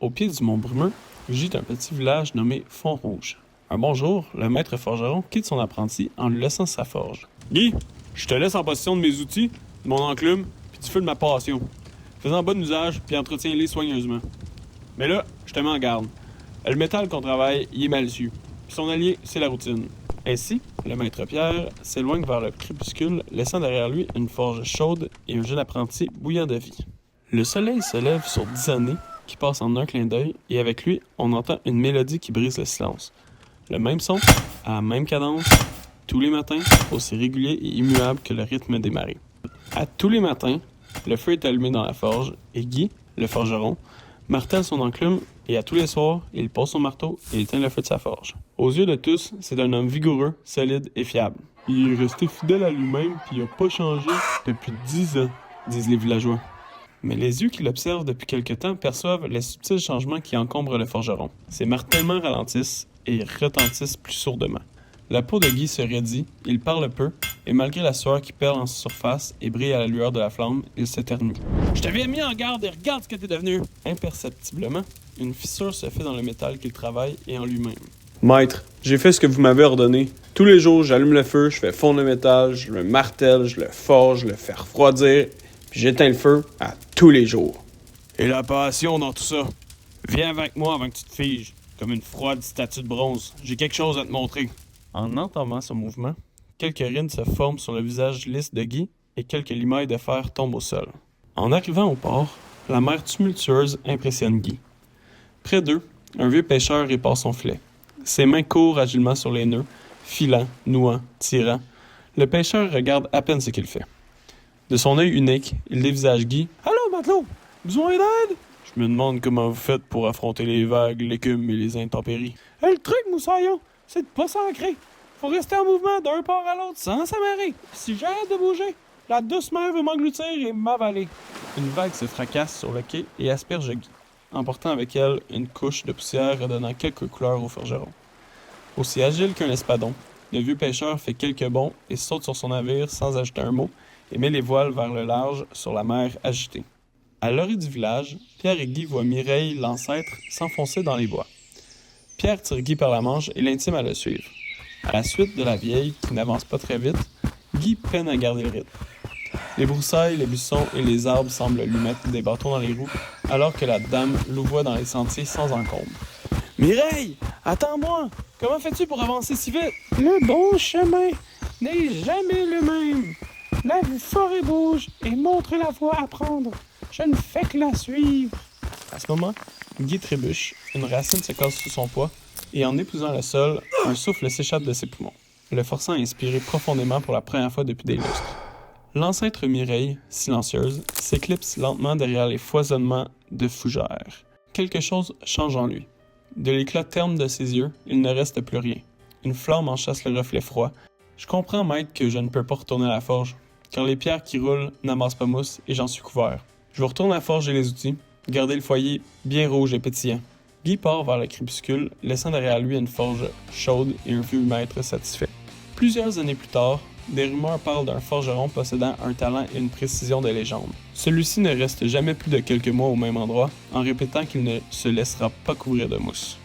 Au pied du mont Brumeux, gît un petit village nommé Font-Rouge. Un bon jour, le maître forgeron quitte son apprenti en lui laissant sa forge. « Guy, je te laisse en possession de mes outils, de mon enclume, puis du feu de ma passion. Fais-en bon usage, puis entretiens-les soigneusement. Mais là, je te mets en garde. Le métal qu'on travaille, il est malicieux. Puis son allié, c'est la routine. » Ainsi, le maître Pierre s'éloigne vers le crépuscule, laissant derrière lui une forge chaude et un jeune apprenti bouillant de vie. Le soleil se lève sur 10 années, qui passent en un clin d'œil, et avec lui, on entend une mélodie qui brise le silence. Le même son, à la même cadence, tous les matins, aussi régulier et immuable que le rythme des marées. À tous les matins, le feu est allumé dans la forge, et Guy, le forgeron, martèle son enclume, et à tous les soirs, il pose son marteau et éteint le feu de sa forge. Aux yeux de tous, c'est un homme vigoureux, solide et fiable. Il est resté fidèle à lui-même, puis il n'a pas changé depuis 10 ans, disent les villageois. Mais les yeux qui l'observent depuis quelque temps perçoivent les subtils changements qui encombrent le forgeron. Ses martèlements ralentissent et retentissent plus sourdement. La peau de Guy se raidit, il parle peu, et malgré la sueur qui perle en surface et brille à la lueur de la flamme, il s'éternue. « Je t'avais mis en garde et regarde ce que t'es devenu! » Imperceptiblement, une fissure se fait dans le métal qu'il travaille et en lui-même. « Maître, j'ai fait ce que vous m'avez ordonné. Tous les jours, j'allume le feu, je fais fondre le métal, je le martèle, je le forge, je le fais refroidir, puis j'éteins le feu à tous les jours. » « Et la passion dans tout ça? Viens avec moi avant que tu te figes, comme une froide statue de bronze. J'ai quelque chose à te montrer. » En entamant ce mouvement, quelques rides se forment sur le visage lisse de Guy et quelques limailles de fer tombent au sol. En arrivant au port, la mer tumultueuse impressionne Guy. Près d'eux, un vieux pêcheur répare son filet. Ses mains courent agilement sur les nœuds, filant, nouant, tirant. Le pêcheur regarde à peine ce qu'il fait. De son œil unique, il dévisage Guy. « Allô, matelot! Besoin d'aide? » « Je me demande comment vous faites pour affronter les vagues, l'écume et les intempéries. »« Le truc, moussaillon, c'est de pas s'ancrer. Faut rester en mouvement d'un port à l'autre sans s'amarrer. Si j'arrête de bouger, la douce mer va m'engloutir et m'avaler. » Une vague se fracasse sur le quai et asperge Guy, emportant avec elle une couche de poussière redonnant quelques couleurs au forgeron. Aussi agile qu'un espadon, le vieux pêcheur fait quelques bonds et saute sur son navire sans ajouter un mot et met les voiles vers le large sur la mer agitée. À l'orée du village, Pierre et Guy voient Mireille, l'ancêtre, s'enfoncer dans les bois. Pierre tire Guy par la manche et l'intime à le suivre. À la suite de la vieille, qui n'avance pas très vite, Guy peine à garder le rythme. Les broussailles, les buissons et les arbres semblent lui mettre des bâtons dans les roues, alors que la dame louvoie dans les sentiers sans encombre. « Mireille, attends-moi! Comment fais-tu pour avancer si vite? »« Le bon chemin n'est jamais le même. La forêt bouge et montre la voie à prendre. Je ne fais que la suivre. » À ce moment, Guy trébuche, une racine se casse sous son poids, et en épuisant le sol, un souffle s'échappe de ses poumons, le forçant à inspirer profondément pour la première fois depuis des lustres. L'ancêtre Mireille, silencieuse, s'éclipse lentement derrière les foisonnements de fougères. Quelque chose change en lui. De l'éclat terne de ses yeux, il ne reste plus rien. Une flamme en chasse le reflet froid. « Je comprends, maître, que je ne peux pas retourner à la forge, car les pierres qui roulent n'amassent pas mousse et j'en suis couvert. Je vous retourne à la forge et les outils, garder le foyer bien rouge et pétillant. » Guy part vers le crépuscule, laissant derrière lui une forge chaude et un vieux maître satisfait. Plusieurs années plus tard, des rumeurs parlent d'un forgeron possédant un talent et une précision de légende. Celui-ci ne reste jamais plus de quelques mois au même endroit, en répétant qu'il ne se laissera pas couvrir de mousse.